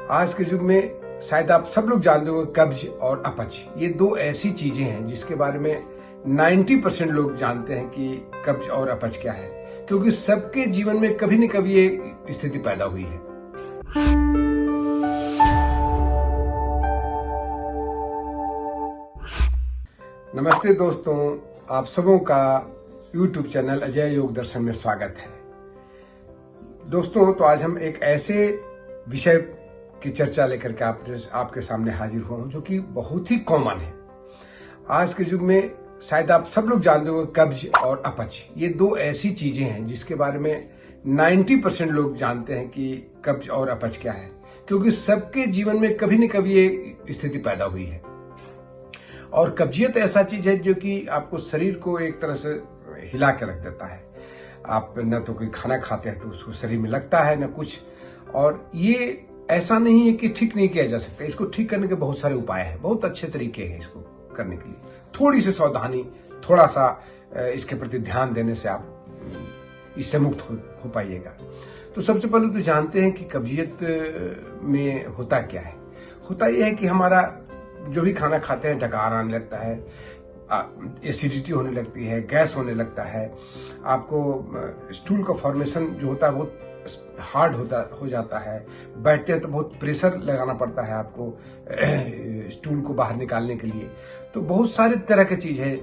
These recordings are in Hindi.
आज के युग में शायद आप सब लोग जानते होंगे कब्ज और अपच, ये दो ऐसी चीजें हैं जिसके बारे में 90% लोग जानते हैं कि कब्ज और अपच क्या है, क्योंकि सबके जीवन में कभी न कभी ये स्थिति पैदा हुई है। नमस्ते दोस्तों, आप सबों का YouTube चैनल अजय योग दर्शन में स्वागत है। दोस्तों, तो आज हम एक ऐसे विषय की चर्चा लेकर के आपके सामने हाजिर हुआ हूं जो कि बहुत ही कॉमन है। आज के युग में शायद आप सब लोग जानते होंगे कब्ज और अपच, ये दो ऐसी चीजें हैं जिसके बारे में 90% लोग जानते हैं कि कब्ज और अपच क्या है, क्योंकि सबके जीवन में कभी न कभी ये स्थिति पैदा हुई है। और कब्जियत ऐसा चीज है जो कि आपको शरीर को एक तरह से हिला के रख देता है। आप न तो कोई खाना खाते हैं तो उसको शरीर में लगता है न कुछ, और ये ऐसा नहीं है कि ठीक नहीं किया जा सकता। इसको ठीक करने के बहुत सारे उपाय हैं, बहुत अच्छे तरीके हैं इसको करने के लिए। थोड़ी सी सावधानी, थोड़ा सा इसके प्रति ध्यान देने से आप इससे मुक्त हो पाइएगा। तो सबसे पहले तो जानते हैं कि कब्जियत में होता क्या है। होता यह है कि हमारा जो भी खाना खाते हैं डकार आने लगता है, एसिडिटी होने लगती है, गैस होने लगता है, आपको स्टूल का फॉर्मेशन जो होता है बहुत हार्ड हो जाता है। बैठते हैं तो बहुत प्रेशर लगाना पड़ता है आपको स्टूल को बाहर निकालने के लिए। तो बहुत सारे तरह की चीज है,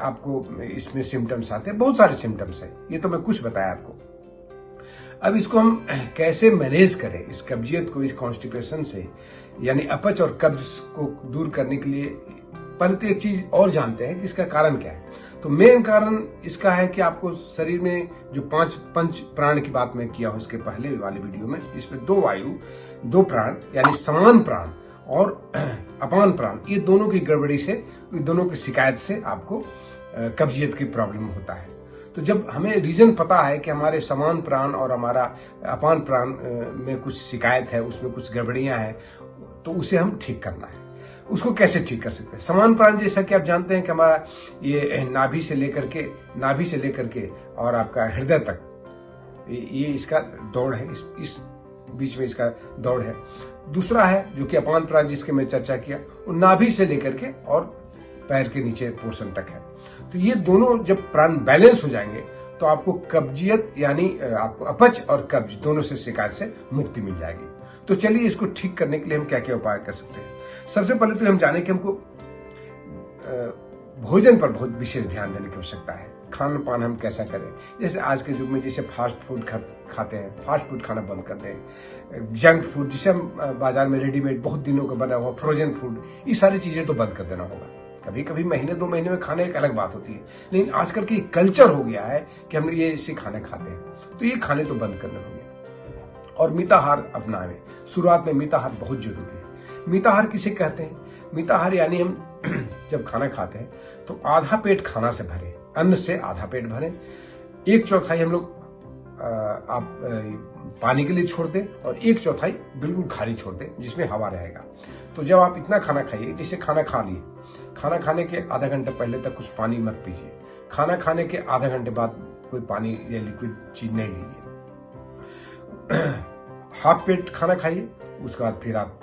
आपको इसमें सिम्टम्स आते हैं, बहुत सारे सिम्टम्स हैं। ये तो मैं कुछ बताया आपको। अब इसको हम कैसे मैनेज करें, इस कब्जियत को, इस कॉन्स्टिपेशन से, यानी अपच और कब्ज को दूर करने के लिए पहले तो एक चीज और जानते हैं कि इसका कारण क्या है। तो मेन कारण इसका है कि आपको शरीर में जो पंच प्राण की बात मैं किया हूं इसके पहले वाले वीडियो में, इसमें दो वायु, दो प्राण, यानी समान प्राण और अपान प्राण, ये दोनों की गड़बड़ी से, दोनों की शिकायत से आपको कब्जियत की प्रॉब्लम होता है। तो जब हमें रीजन पता है कि हमारे समान प्राण और हमारा अपान प्राण में कुछ शिकायत है, उसमें कुछ गड़बड़ियां हैं, तो उसे हम ठीक करना है। उसको कैसे ठीक कर सकते हैं? समान प्राण जैसा कि आप जानते हैं कि हमारा ये नाभि से लेकर के और आपका हृदय तक ये इसका दौड़ है, इस बीच में इसका दौड़ है। दूसरा है जो कि अपान प्राण, जिसके मैं चर्चा किया, वो नाभि से लेकर के और पैर के नीचे पोर्शन तक है। तो ये दोनों जब प्राण बैलेंस हो जाएंगे तो आपको कब्जियत यानी आपको अपच और कब्ज दोनों से शिकायत से मुक्ति मिल जाएगी। तो चलिए इसको ठीक करने के लिए हम क्या क्या उपाय कर सकते हैं। सबसे पहले तो हम जाने कि हमको भोजन पर बहुत विशेष ध्यान देने की आवश्यकता है। खान पान हम कैसा करें, जैसे आज के युग में जैसे फास्ट फूड खाते हैं, फास्ट फूड खाना बंद कर दें। जंक फूड, जिसे हम बाजार में रेडीमेड बहुत दिनों का बना हुआ फ्रोजन फूड, ये सारी चीजें तो बंद कर देना होगा। कभी कभी महीने 2 महीने में खाने एक अलग बात होती है, लेकिन आजकल की कल्चर हो गया है कि हम ये इसे खाने खाते हैं, तो ये खाने तो बंद करने होंगे। और मिताहार अपनाएं। शुरुआत में मिताहार बहुत जरूरी है। मिताहार किसे कहते हैं? मिताहार यानी हम जब खाना खाते हैं तो आधा पेट खाना से भरें, अन्न से आधा पेट भरें, 1/4 हम लोग आप पानी के लिए छोड़ दें और 1/4 बिल्कुल खाली छोड़ दें, जिसमें हवा रहेगा। तो जब आप इतना खाना खाइए, जैसे खाना खा लिए, खाना खाने के आधा घंटे पहले तक कुछ पानी मत पीजिए। खाना खाने के आधा घंटे बाद कोई पानी या लिक्विड चीज नहीं लीजिए। हाफ पेट खाना खाइए, उसके बाद फिर आप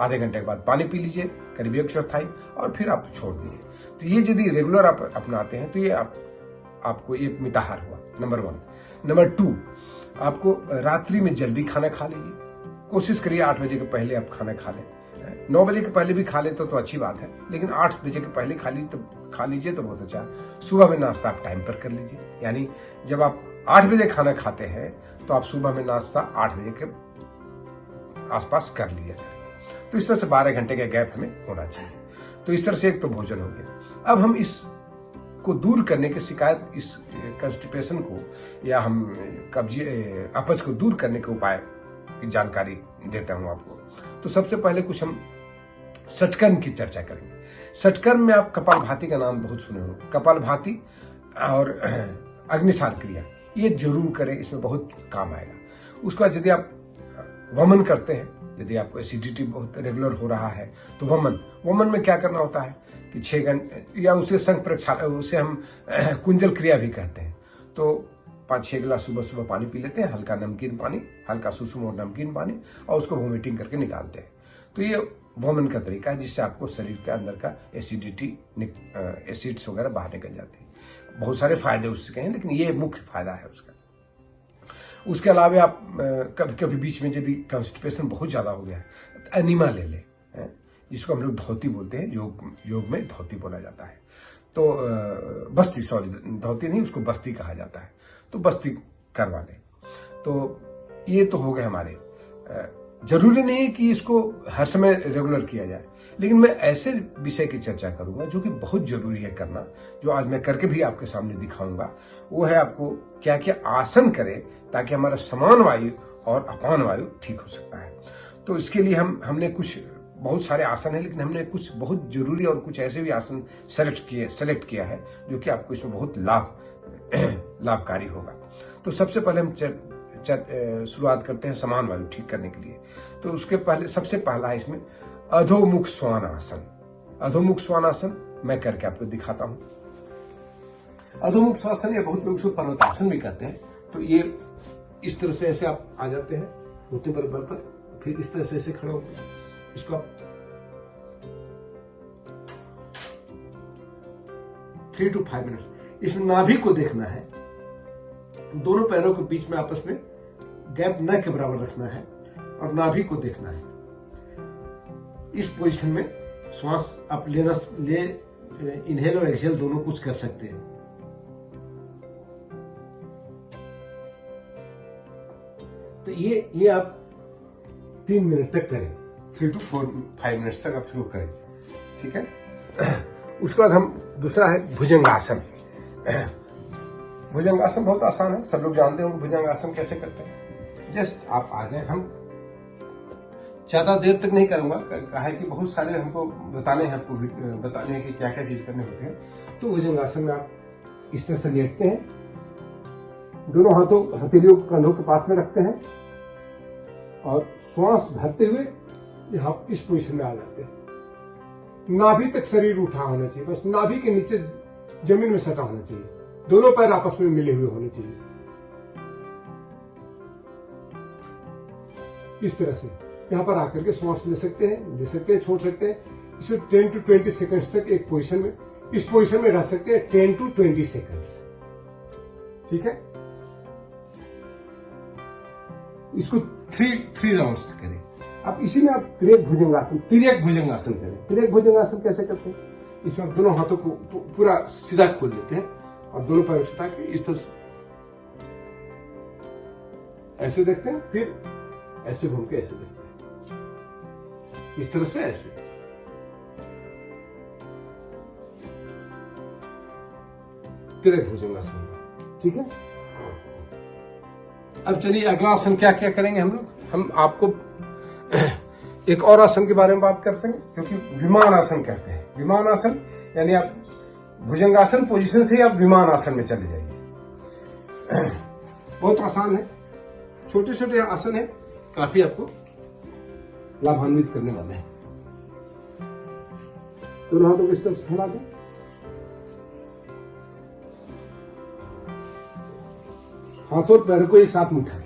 आधे घंटे के बाद पानी पी लीजिए, करीब 1/4, और फिर आप छोड़ दीजिए। तो ये यदि रेगुलर आप अपनाते हैं तो ये आपको एक मिताहार हुआ, नंबर 1। नंबर 2, आपको रात्रि में जल्दी खाना खा लीजिए। कोशिश करिए 8 बजे के पहले आप खाना खा लें। 9 बजे के पहले भी खा ले तो अच्छी बात है, लेकिन 8 बजे के पहले खा लीजिए तो बहुत अच्छा। सुबह में नाश्ता आप टाइम पर कर लीजिए, यानी जब आप 8 बजे खाना खाते हैं तो आप सुबह में नाश्ता 8 बजे के आसपास कर लिया। तो इस तरह से 12 घंटे का गैप हमें होना चाहिए। तो इस तरह से एक तो भोजन हो गया। अब हम इसको दूर करने की शिकायत, इस कॉन्स्टिपेशन को या हम अपच को दूर करने के उपाय की जानकारी देता हूं आपको। तो सबसे पहले कुछ हम षटकर्म की चर्चा करेंगे। षटकर्म में आप कपालभाति का नाम बहुत सुने होंगे। कपालभाति और अग्निसार क्रिया ये जरूर करें, इसमें बहुत काम आएगा। उसके बाद यदि आप वमन करते हैं, यदि आपको एसिडिटी बहुत रेगुलर हो रहा है तो वमन में क्या करना होता है कि 6 घंटे, या उसे संघ प्रक्षालन, उसे हम कुंजल क्रिया भी कहते हैं। तो 5-6 गिलास सुबह सुबह पानी पी लेते हैं, हल्का नमकीन पानी, हल्का सुसुम और नमकीन पानी, और उसको वोमिटिंग करके निकालते हैं। तो ये वोमन का तरीका है जिससे आपको शरीर के अंदर का एसिडिटी, एसिड्स वगैरह बाहर निकल जाती है। बहुत सारे फायदे उसके हैं, लेकिन ये मुख्य फायदा है उसका। उसके अलावा आप कभी कभी बीच में यदि कॉन्स्टिपेशन बहुत ज़्यादा हो गया है, एनीमा ले लें, जिसको हम लोग धोती बोलते हैं, योग में धोती बोला जाता है। तो बस्ती, सॉरी धोती नहीं, उसको बस्ती कहा जाता है, तो बस्ती करवा लें। तो ये तो हो गए हमारे। जरूरी नहीं है कि इसको हर समय रेगुलर किया जाए, लेकिन मैं ऐसे विषय की चर्चा करूंगा जो कि बहुत जरूरी है करना, जो आज मैं करके भी आपके सामने दिखाऊंगा। वो है आपको क्या क्या आसन करें ताकि हमारा समान वायु और अपान वायु ठीक हो सकता है। तो इसके लिए हमने कुछ बहुत सारे आसन है, लेकिन हमने कुछ बहुत जरूरी और कुछ ऐसे भी आसन सेलेक्ट किया है जो कि आपको इसमें बहुत लाभकारी होगा। तो सबसे पहले हम शुरुआत करते हैं समान वायु ठीक करने के लिए। तो उसके पहले सबसे पहला है इसमें अधोमुख श्वान आसन। अधोमुख श्वान आसन मैं करके आपको दिखाता हूं। अधोमुख श्वासन या बहुत लोग उसको पर्वतासन भी कहते हैं। तो ये इस तरह से ऐसे आप आ जाते हैं घुटने पर बल पर, फिर इस तरह से ऐसे खड़े होते हैं। इसको आप 3 to 5 मिनट इसमें नाभि को देखना है, दोनों पैरों के बीच में आपस में गैप न के बराबर रखना है और नाभि को देखना है। इस पोजीशन में श्वास आप इनहेल और एक्सहेल दोनों कुछ कर सकते हैं। तो ये आप 3 मिनट तक करें, 3 to 5 मिनट तक आप शुरू करें, ठीक है। उसके बाद हम दूसरा है भुजंगासन। भुजंगासन बहुत आसान है, सब लोग जानते होंगे भुजंगासन कैसे करते हैं। जस्ट आप आ जाए, हम ज्यादा देर तक नहीं करूंगा, कहा है कि बहुत सारे हमको बताने हैं, आपको बताने हैं कि क्या क्या चीज करने होते हैं। तो भुजंगासन में आप इस तरह से लेटते हैं, दोनों हाथों हथेलियों को कंधों के पास में रखते हैं और श्वास भरते हुए यहाँ इस पोजीशन में आ जाते हैं। नाभि तक शरीर उठा होना चाहिए, बस नाभि के नीचे जमीन में सटा होना चाहिए, दोनों पैर आपस में मिले हुए होने चाहिए। इस तरह से यहाँ पर आकर के श्वास ले सकते हैं, छोड़ सकते हैं। इसे 10 to 20 सेकंड्स तक एक पोजीशन में, इस पोजीशन में रह सकते हैं 10 to 20 सेकंड्स, ठीक है। इसको 3 राउंड्स करें। अब इसी में आप तिर्यक भुजंगासन करें। तिर्यक भुजंगासन कैसे करते हैं? इसमें आप दोनों हाथों को पूरा सीधा खोल देते हैं और दोनों पैरों से उठा के इस तरह से ऐसे देखते हैं, फिर ऐसे घूम के ऐसे देखते हैं, इस तरह से ऐसे। तिर्यक भुजंगासन, ठीक है। अब चलिए अगला आसन क्या क्या करेंगे हम लोग। हम आपको एक और आसन के बारे में बात करते हैं, क्योंकि विमान आसन कहते हैं। विमान आसन यानी आप भुजंगासन पोजीशन से ही आप विमान आसन में चले जाइए। बहुत आसान है, छोटे छोटे आसन है, काफी आपको लाभान्वित करने वाले हैं। दोनों हाथों को इस तरह से फैला दें, हाथों और पैरों को एक साथ में उठाएं।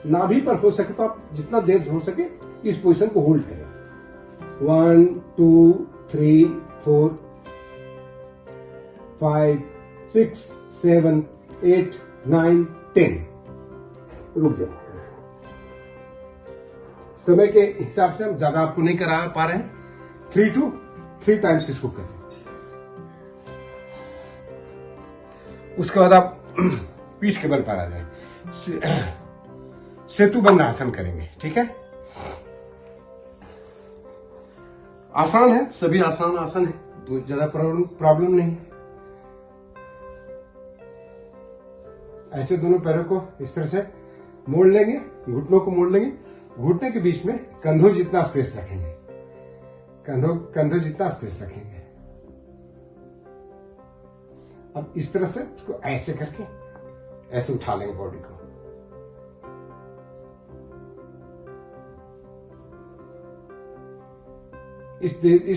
नाभि पर हो सके तो आप जितना देर हो सके इस पोजीशन को होल्ड करें। 1 2 3 4 5 6 7 8 9 10। रुक जाओ। समय के हिसाब से हम ज्यादा आपको नहीं करा पा रहे हैं। 3 टाइम्स इसको करें। उसके बाद आप पीठ के बल पर आ जाए, सेतु बंद आसन करेंगे, ठीक है। आसान है, सभी आसान है, तो ज्यादा प्रॉब्लम नहीं है। ऐसे दोनों पैरों को इस तरह से मोड़ लेंगे, घुटनों को मोड़ लेंगे, घुटने के बीच में कंधों जितना स्पेस रखेंगे, कंधों जितना स्पेस रखेंगे। अब इस तरह से इसको ऐसे करके ऐसे उठा लेंगे बॉडी को। इस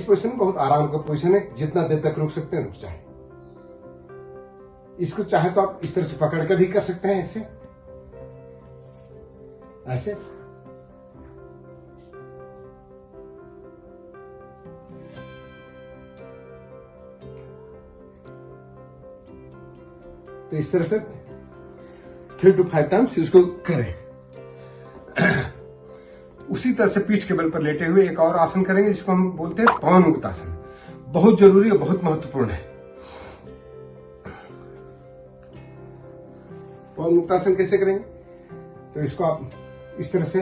पोजीशन में बहुत आराम का पोजीशन है, जितना देर तक रुक सकते हैं रुक जाए। इसको चाहे तो आप इस तरह से पकड़ कर भी कर सकते हैं, ऐसे ऐसे। तो इस तरह से 3 to 5 टाइम्स इसको करें। उसी तरह से पीठ के बल पर लेटे हुए एक और आसन करेंगे जिसको हम बोलते हैं पवन मुक्त आसन। बहुत जरूरी और बहुत महत्वपूर्ण है। पवन मुक्त आसन कैसे करेंगे? तो इसको आप इस तरह से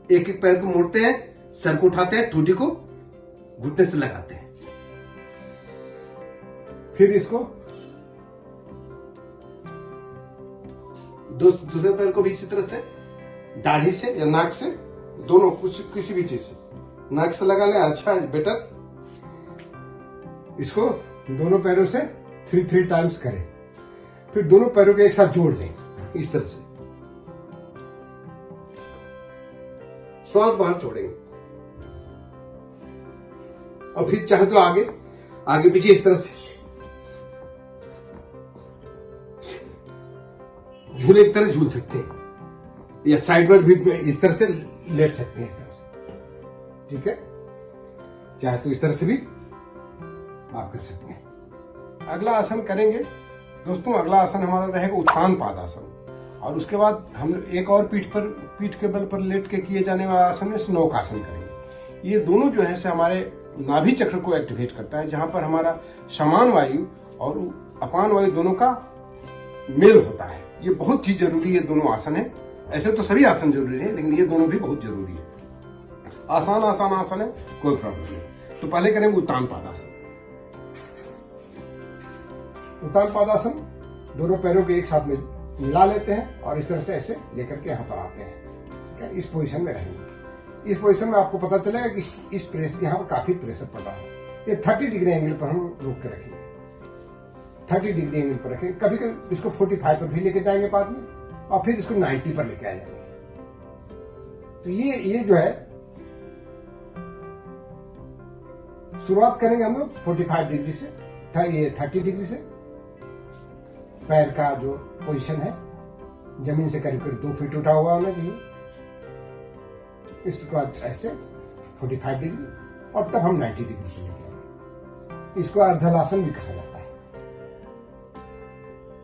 एक एक पैर को मोड़ते हैं, सर को उठाते हैं, ठूठी को घुटने से लगाते हैं, फिर इसको दूसरे पैर को भी इसी तरह से दाढ़ी से या नाक से, दोनों कुछ किसी भी चीज से, नाक से लगा लें, अच्छा है, बेटर। इसको दोनों पैरों से 3 टाइम्स करें, फिर दोनों पैरों को एक साथ जोड़ दें इस तरह से, श्वास बाहर छोड़ेंगे और फिर चाहे तो आगे पीछे इस तरह से झूले की तरह झूल सकते हैं, या साइड पर भी इस तरह से लेट सकते हैं, इस तरह से, ठीक है। चाहे तो इस तरह से भी आप कर सकते हैं। अगला आसन करेंगे दोस्तों, अगला आसन हमारा रहेगा उत्तान पाद आसन, और उसके बाद हम एक और पीठ के बल पर लेट के किए जाने वाला आसन है स्नोक आसन करेंगे। ये दोनों जो है से हमारे नाभि चक्र को एक्टिवेट करता है, जहां पर हमारा समान वायु और अपान वायु दोनों का मेल होता है। ये बहुत चीज जरूरी है, दोनों आसन है। ऐसे तो सभी आसन जरूरी है, लेकिन ये दोनों भी बहुत जरूरी है। आसान आसन है, कोई प्रॉब्लम नहीं। तो पहले करेंगे उत्तान पादासन। उत्तान पादासन दोनों पैरों के एक साथ में मिला लेते हैं और इस तरह से ऐसे लेकर के यहाँ पर आते हैं, ठीक है। इस पोजीशन में रहेंगे। इस पोजीशन में आपको पता चलेगा कि इस प्रेस यहाँ पर काफी प्रेशर पड़ रहा है। ये 30 डिग्री एंगल पर हम रोक के रखेंगे, 30 डिग्री एंगल पर रखेंगे। कभी कभी इसको 45 पर भी लेके जाएंगे बाद में, और फिर इसको 90 पर लेके आ जाएंगे। तो ये जो है शुरुआत करेंगे हम लोग 45 डिग्री से, ये 30 डिग्री से। पैर का जो पोजीशन है जमीन से करीब करीब 2 फीट उठा हुआ होना चाहिए। इसके बाद ऐसे 45 डिग्री, और तब हम 90 डिग्री से लेके आएंगे। इसको अर्धलासन भी कहा जाता है।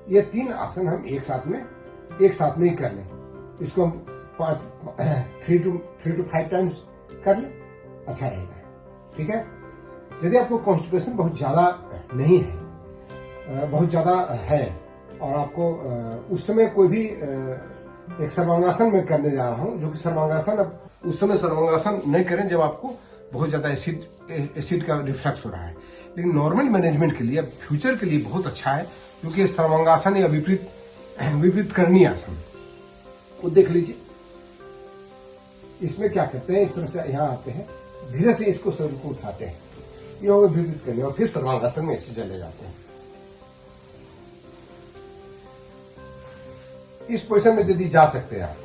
ये 3 आसन हम एक साथ में ही कर लें। इसको हम 3 to 5 टाइम्स कर लें, अच्छा रहेगा, ठीक है। यदि आपको कॉन्स्टिपेशन बहुत ज्यादा नहीं है, बहुत ज्यादा है, और आपको उस समय कोई भी एक सर्वांगासन में करने जा रहा हूं, जो कि सर्वांगासन, अब उस समय सर्वांगासन नहीं करें जब आपको बहुत ज्यादा एसिड का रिफ्लक्स हो रहा है। लेकिन नॉर्मल मैनेजमेंट के लिए, फ्यूचर के लिए बहुत अच्छा है, क्योंकि सर्वांगासन या विपरीत करनी आसन वो देख लीजिए। इसमें क्या करते हैं, इस तरह से यहाँ आते हैं, धीरे से इसको शरीर को उठाते हैं, ये हो गए विपरीत करनी, और फिर सर्वांगासन में ऐसे चले जाते हैं। इस पोजीशन में यदि जा सकते हैं आप,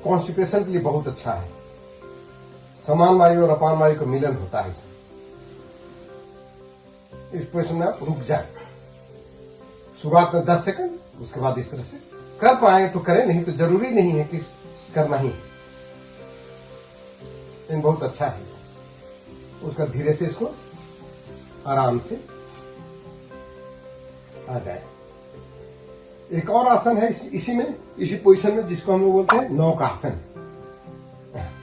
कॉन्स्टिपेशन के लिए बहुत अच्छा है। समान वायु और अपान वायु का मिलन होता है इसमें। इस पोजीशन में आप रुक जाए, शुरुआत में 10 सेकंड, उसके बाद इस तरह से कर पाए तो करें, नहीं तो जरूरी नहीं है कि करना ही, लेकिन बहुत अच्छा है। उसका धीरे से इसको आराम से आ जाए। एक और आसन है इसी पोजीशन में, जिसको हम लोग बोलते हैं नौक आसन।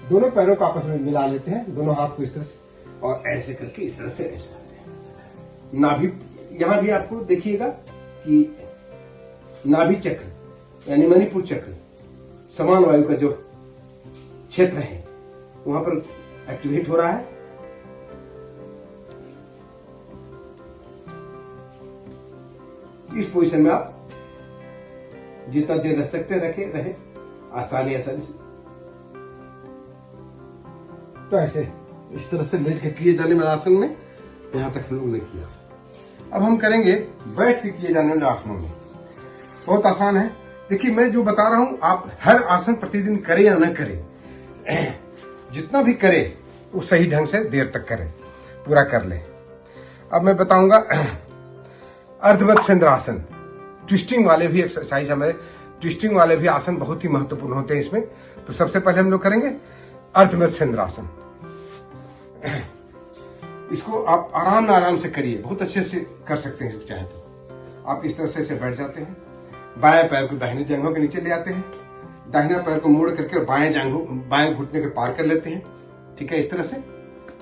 दोनों पैरों को आपस में मिला लेते हैं, दोनों हाथ को इस तरह से, और ऐसे करके इस तरह से ऐसे आते हैं। नाभि, यहां भी आपको देखिएगा कि नाभि चक्र यानी मणिपुर चक्र, समान वायु का जो क्षेत्र है वहां पर एक्टिवेट हो रहा है। इस पोजीशन में आप जितना देर रह सकते रहे आसानी से। तो ऐसे इस तरह से लेट के किए जाने वाले आसन में यहां तक हम लोग ने किया। अब हम करेंगे बैठ के किए जाने वाले आसनों में। बहुत आसान है। देखिए, मैं जो बता रहा हूं, आप हर आसन प्रतिदिन करें या न करें, जितना भी करे वो सही ढंग से देर तक करें, पूरा कर ले। अब मैं बताऊंगा अर्धमत्स्येंद्रासन, ट्विस्टिंग वाले भी एक्सरसाइज, हमारे ट्विस्टिंग वाले भी आसन बहुत ही महत्वपूर्ण होते हैं इसमें। तो सबसे पहले हम लोग करेंगे अर्धमत्स्येंद्रासन। इसको आप आराम से करिए, बहुत अच्छे से कर सकते हैं चाहे तो। आप इस तरह से बैठ जाते हैं, बाएं पैर को दाहिने जांघों के नीचे ले आते हैं, दाहिना पैर को मोड़ करके बाएं घुटने के पार कर लेते हैं, ठीक है, इस तरह से,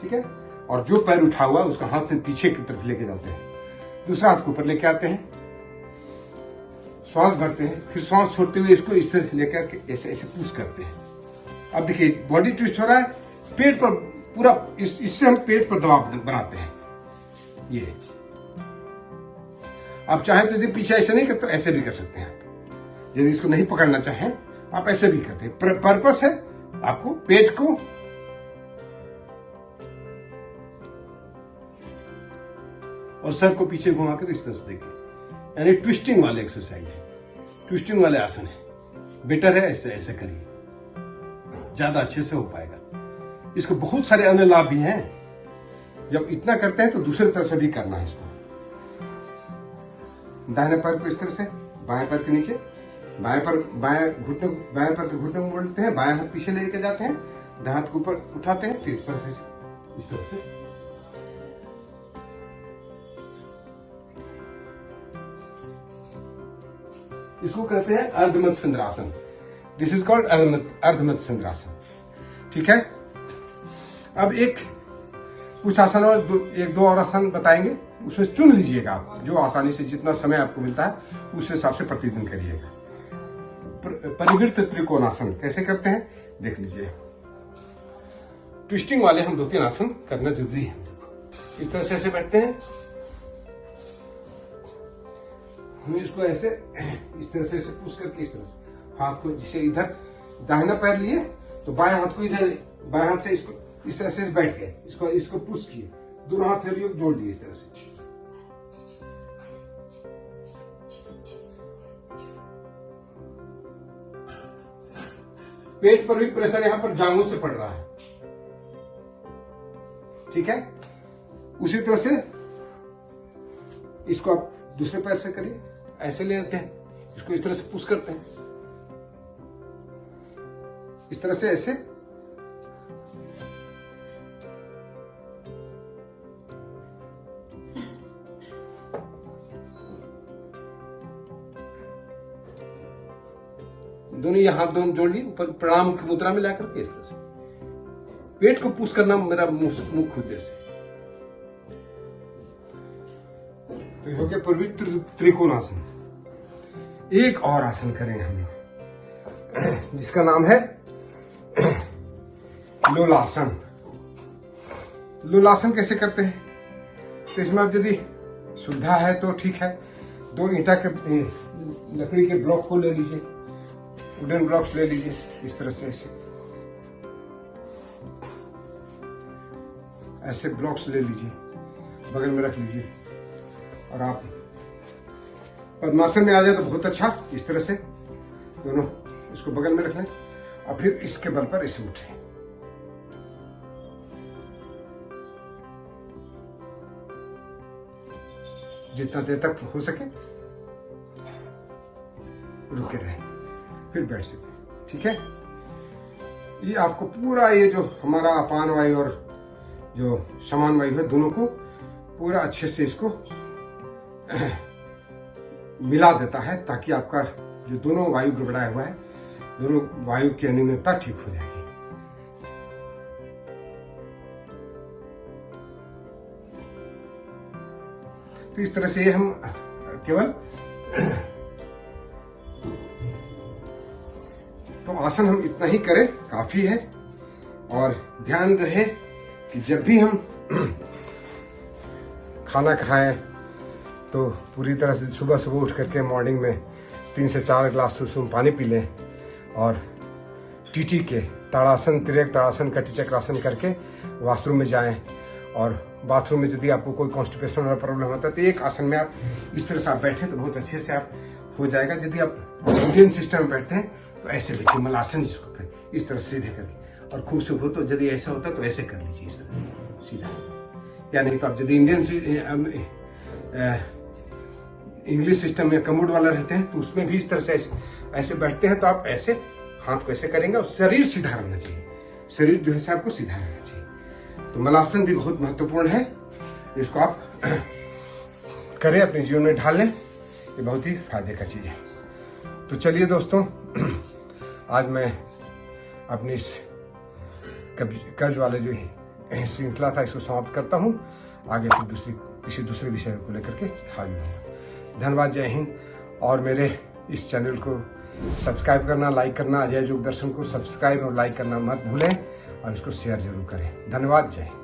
ठीक है। और जो पैर उठा हुआ उसका हाथ में पीछे की तरफ लेके जाते हैं, दूसरा हाथ को ऊपर लेके आते हैं, श्वास भरते हैं, फिर श्वास छोड़ते हुए इसको इस तरह से लेकर के ऐसे ऐसे पुश करते हैं। अब देखिए बॉडी ट्विस्ट हो रहा है, पेट पर पूरा, इससे हम पेट पर दबाव बनाते हैं। ये आप चाहे तो यदि पीछे ऐसे नहीं करते तो ऐसे भी कर सकते हैं। यदि इसको नहीं पकड़ना चाहें आप ऐसे भी करते हैं। पर्पस है आपको पेट को और सर को पीछे घुमाकर इस तरह से देखिए, यानी ट्विस्टिंग वाले एक्सरसाइज है, ट्विस्टिंग वाले आसन है। बेटर है ऐसे ऐसे करिए, ज्यादा अच्छे से हो पाएगा। इसको बहुत सारे अन्य लाभ भी हैं। जब इतना करते हैं तो दूसरे तरह से भी करना है इसको। दाहिने पैर को इस तरह से बाएं पैर के नीचे, बाएं पैर के घुटने को मोड़ते हैं, बाएं हाथ पीछे लेके जाते हैं, दाएं हाथ को ऊपर उठाते हैं, फिर इस तरह से इसको कहते हैं Ardha Matsyendrasana. This is called Ardha Matsyendrasana, ठीक है। अब कुछ आसन और एक दो और आसन बताएंगे, उसमें चुन लीजिएगा आप, जो आसानी से जितना समय आपको मिलता है उस हिसाब से प्रतिदिन करिएगा। परिवृत्त त्रिकोणासन कैसे करते हैं देख लीजिए। ट्विस्टिंग वाले हम 2-3 आसन करना जरूरी है। इस तरह से ऐसे बैठते हैं, हम इसको ऐसे इस तरह से पुश करके इस तरह से हाथ को, जिसे इधर दाहिना पैर लिए तो बाएं हाथ को इधर, बाएं हाथ से इसको इस तरह से बैठ गए, इसको पुश किए, दोनों हाथ जोड़ दिए इस तरह से। पेट पर भी प्रेशर यहां पर जांघों से पड़ रहा है, ठीक है। उसी तरह से इसको आप दूसरे पैर से करिए, ऐसे ले लेते हैं, इसको इस तरह से पुश करते हैं, इस तरह से ऐसे, दोनों ये हाथ दोनों जोड़ लिए, ऊपर प्रणाम की मुद्रा में लाकर के इस तरह से पेट को पुश करना मेरा मुख्य उद्देश्य है। तो हो गया पवित्र त्रिकोणासन। एक और आसन करेंगे हम लोग, जिसका नाम है लोलासन। लोलासन कैसे करते हैं, तो इसमें आप यदि सुविधा है तो ठीक है, 2 ईंटा के लकड़ी के ब्लॉक को ले लीजिए, वुडन ब्लॉक्स ले लीजिए, इस तरह से ऐसे ब्लॉक्स ले लीजिए, बगल में रख लीजिए, और आप पद्मासन में आ जाए तो बहुत अच्छा। इस तरह से दोनों इसको बगल में रख लें और फिर इसके बल पर इसे उठें। जितना देर तक हो सके रुके रहे, फिर बैठ सकते, ठीक है। ये आपको पूरा, ये जो हमारा अपान वायु और जो समान वायु है, दोनों को पूरा अच्छे से इसको मिला देता है, ताकि आपका जो दोनों वायु गड़बड़ाया हुआ है, दोनों वायु की अनियमितता ठीक हो जाएगी। तो इस तरह से हम केवल तो आसन हम इतना ही करें, काफी है। और ध्यान रहे कि जब भी हम खाना खाएं तो पूरी तरह से सुबह उठ करके मॉर्निंग में 3 से 4 गिलास सुसुम पानी पी लें, और टीटी के ताड़ासन, तिर्यक ताड़ासन, कटी चक्रासन करके वॉशरूम में जाएं। और बाथरूम में यदि आपको कोई कॉन्स्टिपेशन वाला प्रॉब्लम होता है तो एक आसन में आप इस तरह से आप बैठें तो बहुत अच्छे से आप हो जाएगा। यदि आप इंडियन सिस्टम में बैठते हैं तो ऐसे बैठिए, मलासन जिसको कहें, इस तरह सीधे करके, और खूब से हो तो यदि ऐसा होता तो ऐसे कर लीजिए इस तरह सीधा, या नहीं तो आप यदि इंग्लिश सिस्टम में कमोड वाला रहते हैं तो उसमें भी इस तरह से ऐसे बैठते हैं, तो आप ऐसे हाथ को ऐसे करेंगे और शरीर सीधा रहना चाहिए, शरीर जो है आपको सीधा रहना चाहिए। तो मलासन भी बहुत महत्वपूर्ण है, इसको आप करें, अपने जीवन में ढाल लें, ये बहुत ही फायदे का चीज है। तो चलिए दोस्तों, आज मैं अपनी इस कर्ज वाले जो श्रृंखला था इसको समाप्त करता हूँ। आगे फिर किसी दूसरे विषय को लेकर के हाजिर होंगे। धन्यवाद, जय हिंद। और मेरे इस चैनल को सब्सक्राइब करना, लाइक करना, अजय योग दर्शन को सब्सक्राइब और लाइक करना मत भूलें, और इसको शेयर जरूर करें। धन्यवाद, जय हिंद।